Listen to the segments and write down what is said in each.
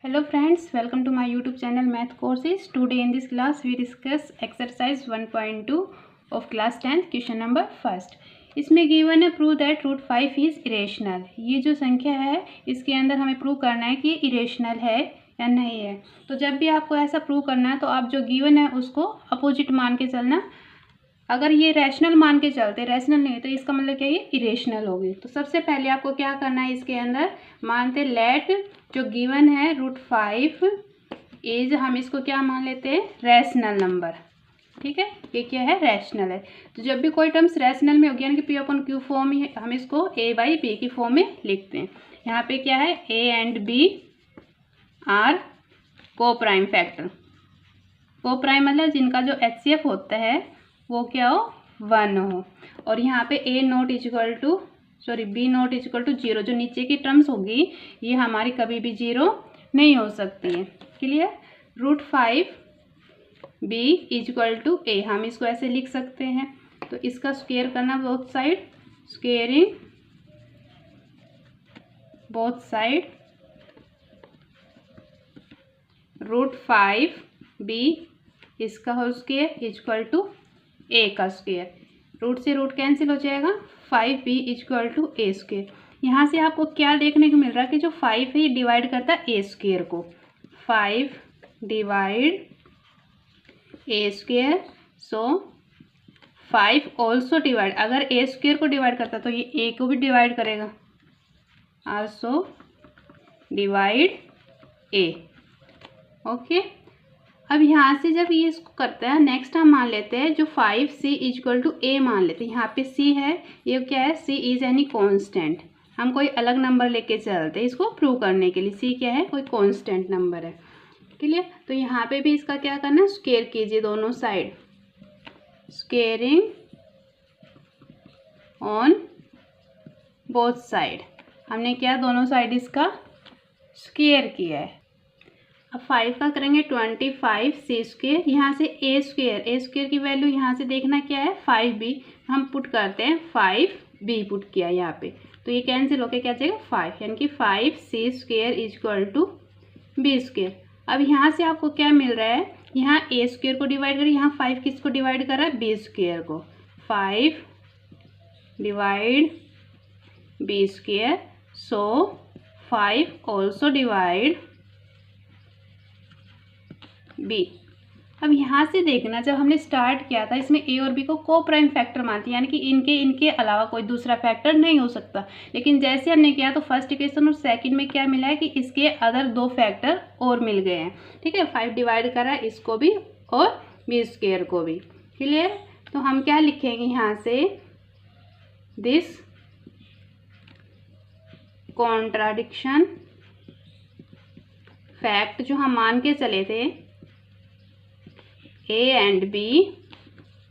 Hello friends, welcome to my YouTube channel Math Courses. Today in this class we discuss exercise 1.2 of class 10th question number first. इसमें given है prove that root 5 is irrational. ये जो संख्या है इसके अंदर हमें prove करना है कि ये इरेशनल है या नहीं है. तो जब भी आपको ऐसा प्रूव करना है तो आप जो गिवन है उसको अपोजिट मान के चलना. अगर ये रैशनल मान के चलते, रैशनल नहीं है तो इसका मतलब क्या, ये इरेशनल होगी. तो सबसे पहले आपको क्या करना है, इसके अंदर मानते लेट जो गिवन है रूट 5 इज, हम इसको क्या मान लेते हैं, रैशनल नंबर. ठीक है, ये क्या है, रैशनल है. तो जब भी कोई टर्म्स रैशनल में होगी यानी कि पी अपॉन क्यू फॉर्म में, हम इसको ए बाई बी की फॉर्म में लिखते हैं. यहाँ पे क्या है, ए एंड बी आर को प्राइम फैक्टर. को प्राइम मतलब जिनका जो HCF होता है वो क्या हो, 1 हो. और यहाँ पे A not equal to B not equal to 0, जो नीचे की टर्म्स होगी ये हमारी कभी भी 0 नहीं हो सकती है. Clear. Root 5 B equal to A, हम इसको ऐसे लिख सकते हैं. तो इसका स्क्वायर करना both side, squaring both side root 5 b इसका whole square equal to a का स्क्वायर. रूट से रूट कैंसिल हो जाएगा, 5b equal to A square. यहाँ से आपको क्या देखने को मिल रहा है कि जो 5 है ये डिवाइड करता है ए स्क्वायर को. 5 डिवाइड ए स्क्वायर, सो 5 ऑल्सो डिवाइड, अगर ए स्क्वायर को डिवाइड करता तो ये ए को भी डिवाइड करेगा, आल्सो डिवाइड ए. ओके. अब यहाँ से जब ये इसको करता है, नेक्स्ट हम मान लेते हैं जो 5c इक्वल टू ए मान लेते हैं. यहाँ पे c है, ये क्या है, c इज एनी कॉन्स्टेंट. हम कोई अलग नंबर लेके चलते हैं इसको प्रूव करने के लिए. c क्या है, कोई कॉन्स्टेंट नंबर है. क्लियर. तो यहाँ पे भी इसका क्या करना है, स्क्वायर कीजिए दोनों side, squaring on both side. हमने क्या, दोनों साइड इसका स्क्वायर किया है. अब 5 का करेंगे 25c स्क्वायर. यहाँ से ए स्क्वायर की वैल्यू यहाँ से देखना क्या है, 5b. हम पुट करते हैं 5b पुट किया यहाँ पे, तो ये कैंसिल होके क्या जाएगा 5, यानी कि 5c square equal to b square. अब यहाँ से आपको क्या मिल रहा है, यहाँ ए स्क्वायर को डिवाइड करें, यहाँ 5 किसको डिवाइड कर रहा है, b स्क्वायर को. 5 डिवाइड b स्क्वायर, सो 5 ऑल्सो डिवाइड बी. अब यहाँ से देखना, जब हमने स्टार्ट किया था इसमें ए और बी को को प्राइम फैक्टर मानते हैं, यानी कि इनके अलावा कोई दूसरा फैक्टर नहीं हो सकता. लेकिन जैसे हमने किया तो फर्स्ट इक्वेशन और सेकंड में क्या मिला है कि इसके अदर 2 फैक्टर और मिल गए हैं. ठीक है, 5 डिवाइड करा इसको भी और बी स्क्वायर को भी. क्लियर. तो हम क्या लिखेंगे यहाँ से, दिस कॉन्ट्राडिक्शन फैक्ट जो हम मान के चले थे, A and B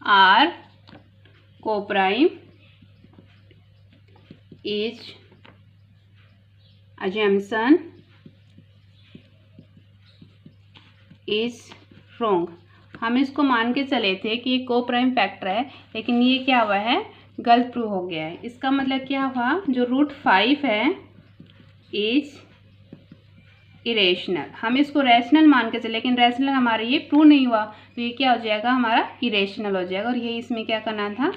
are co-prime is assumption is wrong. हम इसको मान के चले थे कि ये को प्राइम फैक्टर है, लेकिन ये क्या हुआ है, गलत प्रूव हो गया है. इसका मतलब क्या हुआ, जो रूट 5 है इज इरेशनल. हम इसको रैशनल मान के चले, लेकिन रैशनल हमारा ये प्रूव नहीं हुआ, तो ये क्या हो जाएगा, हमारा इरेशनल हो जाएगा. और यही इसमें क्या करना था,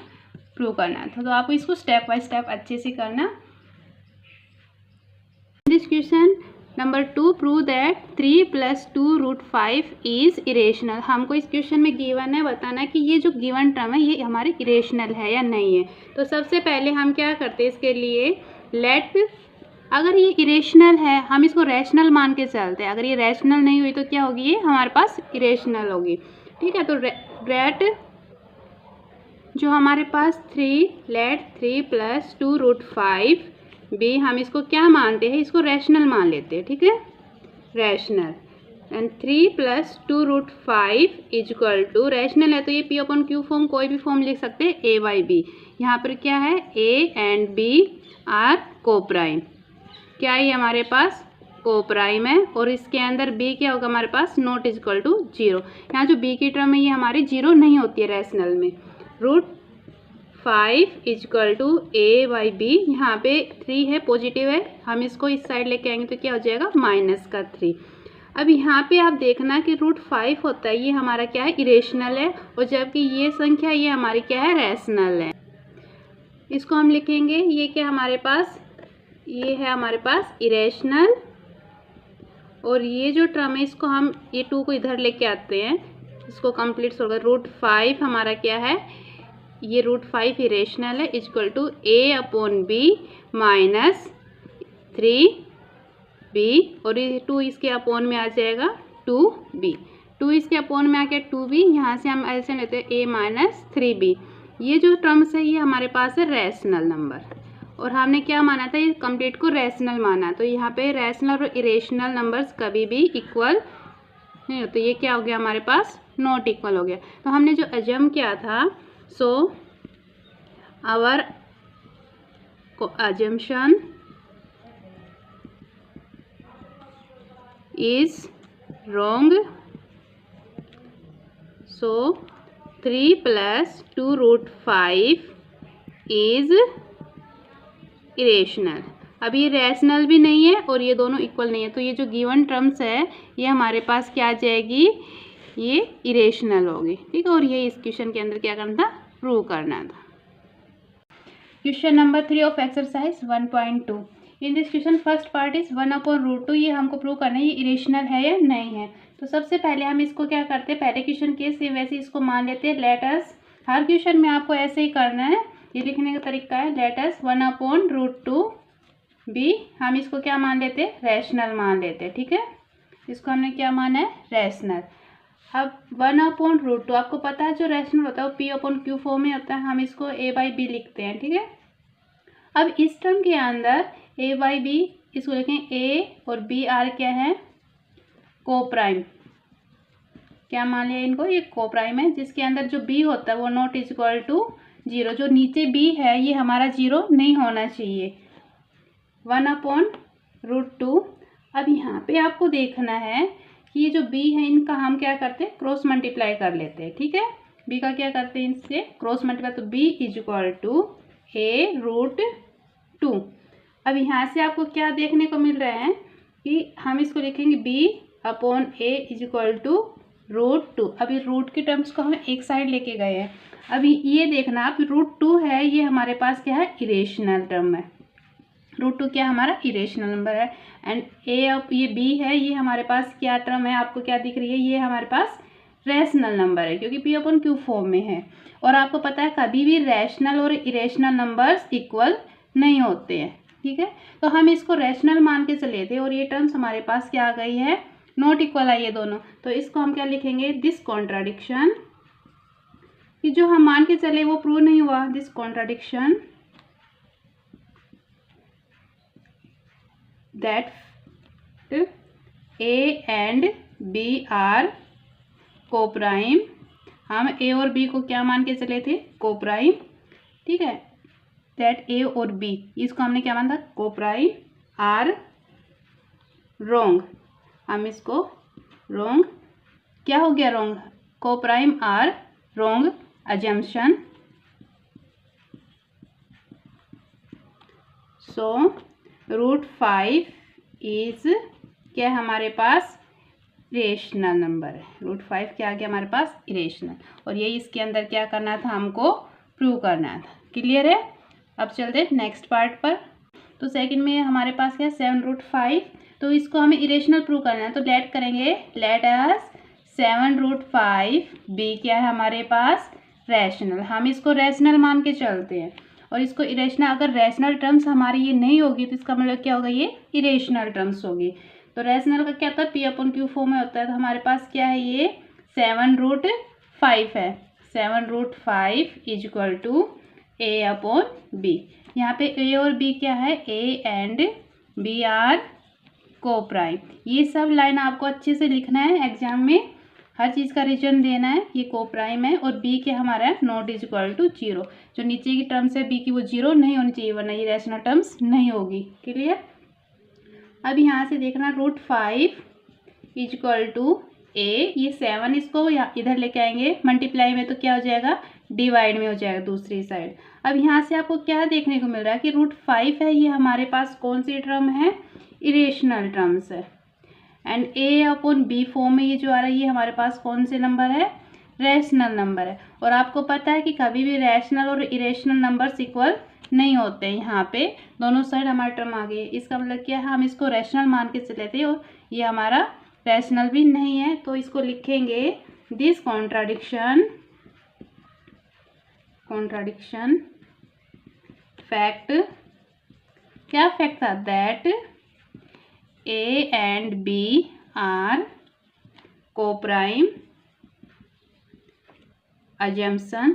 प्रूव करना था. तो आपको इसको स्टेप बाय स्टेप अच्छे से करना. This question number 2, prove that 3 + 2 root 5 is irrational. हमको इस क्वेश्चन में गिवन है बताना कि ये जो गिवन टर्म है ये हमारे इरेशनल है या नहीं है. तो सबसे पहले हम क्या करते हैं, इसके लिए लेट, अगर ये इरेशनल है हम इसको रैशनल मान के चलते हैं. अगर ये रैशनल नहीं हुई तो क्या होगी, ये हमारे पास इरेशनल होगी. ठीक है. तो लेट जो हमारे पास 3 + 2 रूट 5 बी, हम इसको क्या मानते हैं, इसको रैशनल मान लेते हैं. ठीक है, rational. And 3 + 2 root 5 equal to, rational है तो ये पी अपॉन क्यू फॉर्म कोई भी फॉर्म लिख सकते हैं, ए बाई बी. यहाँ पर क्या है, ए एंड बी आर को प्राइम. क्या है हमारे पास, को प्राइम है. और इसके अंदर b क्या होगा हमारे पास, नॉट इक्वल टू 0. यहाँ जो b की टर्म है ये हमारी 0 नहीं होती है रैशनल में. Root 5 equal to a by b, यहाँ पे 3 है, पॉजिटिव है, हम इसको इस साइड लेके आएंगे तो क्या हो जाएगा, -3. अब यहाँ पे आप देखना कि √5 होता है, ये हमारा क्या है, इरेशनल है, और जबकि ये संख्या ये हमारी क्या है, रैशनल है। इसको हम लिखेंगे, ये क्या हमारे पास, ये है हमारे पास इरेशनल, और ये जो टर्म है इसको हम ये 2 को इधर लेके आते हैं, इसको कंप्लीट होगा। √5 हमारा क्या है, ये √5 इरेशनल है, equal to a/b minus 3b, और ये 2 इसके अपॉन में आ जाएगा 2b, 2 इसके अपॉन में आ गया 2b, यहाँ से हम ऐसे लेते हैं a माइनस 3b। ये जो टर्म्स है ये हमारे पास है रैशनल नंबर, और हमने क्या माना था, ये कंप्लीट को रैशनल माना, तो यहाँ पे रैशनल और इरेशनल नंबर्स कभी भी इक्वल नहीं होते। ये क्या हो गया हमारे पास, नॉट इक्वल हो गया। तो हमने जो अजम किया था, so our assumption is wrong, so 3 + 2√5 is irrational. अब ये रैशनल भी नहीं है और ये दोनों इक्वल नहीं है, तो ये जो गिवन टर्म्स है ये हमारे पास क्या आ जाएगी, ये इरेशनल होगी, ठीक है। और ये इस क्वेश्चन के अंदर क्या करना था, प्रूव करना था। Question number 3 of exercise 1.2। In this question first part is 1/√2, ये हमको प्रूव करना है ये इरेशनल है या नहीं है। तो सबसे पहले हम इसको क्या करते हैं, पहले क्वेश्चन के से वैसे इसको मान लेते हैं लेट अस। हर क्वेश्चन में आपको ऐसे ही करना है, ये लिखने का तरीका है, लेट अस 1/√2 बी, हम इसको क्या मान लेते हैं, रैशनल मान लेते हैं, ठीक है। इसको हमने क्या माना है, रैशनल। अब 1/√2 आपको पता है जो रैशनल होता है वो p/q फॉर्म में होता है, हम इसको a/b लिखते हैं, ठीक है। अब इस टर्म के अंदर a/b, इसको लिखें a और b आर क्या है, कोप्राइम, क्या मान लिया इनको, ये कोप्राइम है, जिसके अंदर जो b होता है वो नॉट इक्वल टू 0, जो नीचे b है ये हमारा 0 नहीं होना चाहिए। 1/√2। अब यहाँ पे आपको देखना है कि ये जो b है इनका हम क्या करते हैं, क्रॉस मल्टीप्लाई कर लेते हैं, ठीक है। b का क्या करते हैं, इनसे क्रॉस मल्टीप्लाई, तो b = a√2। अब यहाँ से आपको क्या देखने को मिल रहा है कि हम इसको लिखेंगे b/a = √2। अभी रूट के टर्म्स को हम एक साइड लेके गए हैं। अभी ये देखना आप, √2 है ये हमारे पास क्या है, इरेशनल टर्म है, √2 क्या हमारा इरेशनल नंबर है, एंड ये b है ये हमारे पास क्या टर्म है, आपको क्या दिख रही है, ये हमारे पास रैशनल नंबर है क्योंकि p/q फॉर्म में है। और आपको पता है कभी भी रैशनल और इरेशनल नंबर्स इक्वल नहीं होते हैं, ठीक है। तो हम इसको रैशनल मान के चले थे और ये टर्म्स हमारे पास क्या आ गई है, नॉट इक्वल आई है दोनों, तो इसको हम क्या लिखेंगे, दिस कॉन्ट्राडिक्शन, कि जो हम मान के चले वो प्रूव नहीं हुआ, this contradiction that a and b are coprime, हम a और b को क्या मान के चले थे, कोप्राइम, ठीक है। that a और b, इसको हमने क्या माना था, कोप्राइम, आर रॉन्ग, हम इसको रॉन्ग, क्या हो गया wrong, coprime are wrong assumption, so √5 is क्या हमारे पास, रेशनल नंबर है, √5 क्या आ गया हमारे पास, इरेशनल, और ये इसके अंदर क्या करना था, हमको प्रूव करना था। क्लियर है। अब चलते हैं नेक्स्ट पार्ट पर। तो सेकंड में हमारे पास क्या है, 7√5, तो इसको हमें इरेशनल प्रूव करना है, तो लेट करेंगे, लेट अस 7√5 बी क्या है हमारे पास, रैशनल, हम इसको रैशनल मान के चलते हैं, और इसको इरेशनल, अगर रैशनल टर्म्स हमारी ये नहीं होगी तो इसका मतलब क्या होगा, ये इरेशनल टर्म्स होगी। तो रैशनल का क्या होता है, p/q फॉर्म में होता है, तो हमारे पास क्या है, ये 7√5 है, 7√5 = a/b। यहाँ पे a और b क्या है, a and b are coprime. ये सब लाइन आपको अच्छे से लिखना है, एग्जाम में हर चीज़ का रीजन देना है। ये कोप्राइम है और b क्या हमारा है, नॉट = 0, जो नीचे की टर्म्स है b की वो 0 नहीं होनी चाहिए, वरना ये रैशनल टर्म्स नहीं होगी। क्लियर। अब यहाँ से देखना, √5 = a, ये 7 इसको इधर लेके आएंगे मल्टीप्लाई में, तो क्या हो जाएगा, डिवाइड में हो जाएगा दूसरी साइड। अब यहाँ से आपको क्या देखने को मिल रहा है कि √5 है ये हमारे पास कौन सी टर्म है, इरेशनल टर्म्स है, and a upon b form में ये जो आ रहा है ये हमारे पास कौन से नंबर है, रैशनल नंबर है। और आपको पता है कि कभी भी रैशनल और इरेशनल नंबर्स इक्वल नहीं होते हैं। यहाँ पे दोनों साइड हमारा टर्म आ गई, इसका मतलब क्या है, हम इसको रैशनल मान के चले थे और ये हमारा रैशनल भी नहीं है। तो इसको लिखेंगे दिस कॉन्ट्राडिक्शन फैक्ट, क्या फैक्ट था, that a and b are coprime assumption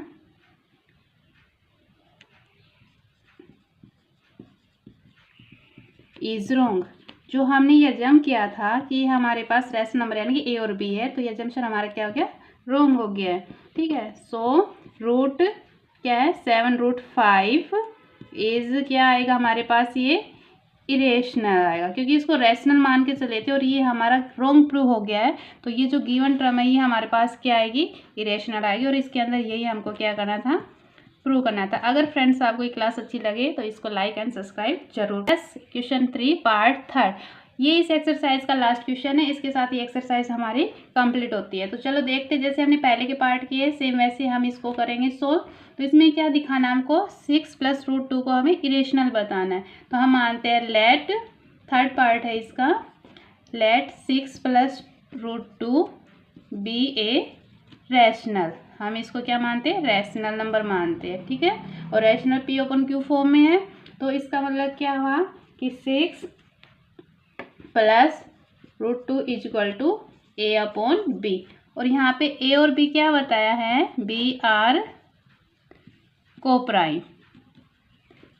is wrong. जो हमने ये अजम किया था कि हमारे पास रैशनल नंबर यानी कि ए और बी है, तो ये अजम्पशन हमारा क्या हो गया, रॉन्ग हो गया है। ठीक है, सो रूट क्या है 7√5 इज क्या आएगा हमारे पास, ये इरेशनल आएगा क्योंकि इसको रैशनल मान के चले थे और ये हमारा रॉन्ग प्रूव हो गया है। तो ये जो गिवन टर्म है ये हमारे पास क्या आएगी, इरेशनल आएगी और इसके अंदर यही हमको क्या करना था, प्रूव करना था। अगर फ्रेंड्स आपको ये क्लास अच्छी लगे तो इसको लाइक एंड सब्सक्राइब जरूर। क्वेश्चन 3 पार्ट 3, ये इस एक्सरसाइज का लास्ट क्वेश्चन है, इसके साथ ये एक्सरसाइज हमारी कंप्लीट होती है। तो चलो देखते हैं, जैसे हमने पहले के पार्ट किए सेम वैसे हम इसको करेंगे सोल्व। तो इसमें क्या दिखाना हमको, 6 + √2 को हमें इरेशनल बताना है। तो हम मानते हैं लेट, थर्ड पार्ट है इसका, लेट 6 + √2 बी ए रैशनल। हम इसको क्या मानते हैं, रैशनल नंबर मानते हैं। ठीक है, और rational P open Q form में है। तो इसका मतलब क्या हुआ कि 6 + √2 = a अपॉन बी। और यहाँ पे ए और बी क्या बताया है, बी आर कोप्राइम,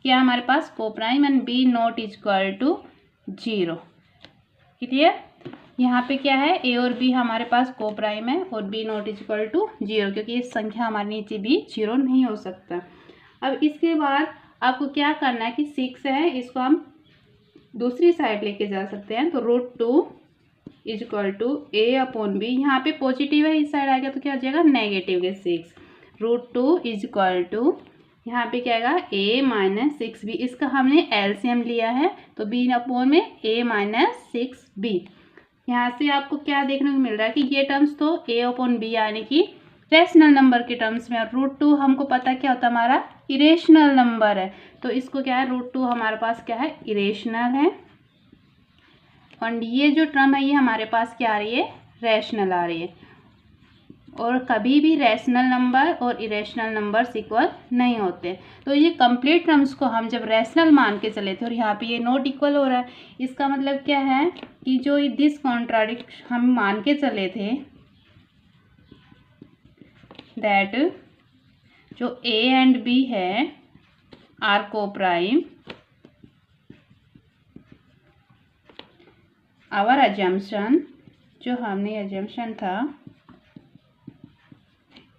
क्या हमारे पास coprime, and B not = 0। Clear, यहाँ पे क्या है, ए और बी हमारे पास कोप्राइम है और बी नॉट = 0 क्योंकि ये संख्या हमारे नीचे भी 0 नहीं हो सकता। अब इसके बाद आपको क्या करना है कि 6 है, इसको हम दूसरी साइड लेके जा सकते हैं। तो √2 = a अपॉन बी, यहाँ पे पॉजिटिव है, इस साइड आएगा तो क्या हो जाएगा, नेगेटिव है 6। √2 = यहाँ पे क्या आएगा, a - 6b, इसका हमने एलसीएम लिया है तो b अपॉन में a - 6b। यहाँ से आपको क्या देखने को मिल रहा है कि ये टर्म्स तो a अपॉन बी यानी कि रैशनल नंबर के टर्म्स में, और √2 हमको पता क्या होता है, हमारा इरेशनल नंबर है। तो इसको क्या है, √2 हमारे पास क्या है, इरेशनल है। और ये जो टर्म है ये हमारे पास क्या आ रही है, रैशनल आ रही है। और कभी भी रैशनल नंबर और इरेशनल नंबर्स इक्वल नहीं होते। तो ये कंप्लीट टर्म्स को हम जब रैशनल मान के चले थे और यहाँ पे ये नॉट इक्वल हो रहा है, इसका मतलब क्या है कि जो दिस कॉन्ट्राडिक्ट हम मान के चले थे, दैट जो ए एंड बी है आर कोप्राइम, आवर अजम्पशन, जो हमने अजम्पशन था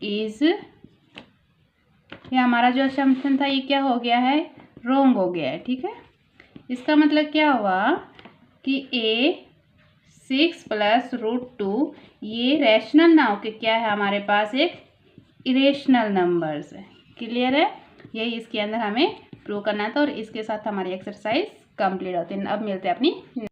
इज, ये हमारा जो असम्पशन था ये क्या हो गया है, रॉन्ग हो गया है। ठीक है, इसका मतलब क्या हुआ कि ए 6 + √2 ये रैशनल ना होके क्या है, हमारे पास एक इरेशनल नंबर्स है। क्लियर है, यही इसके अंदर हमें प्रूव करना था और इसके साथ हमारी एक्सरसाइज कंप्लीट होती है। अब मिलते हैं अपनी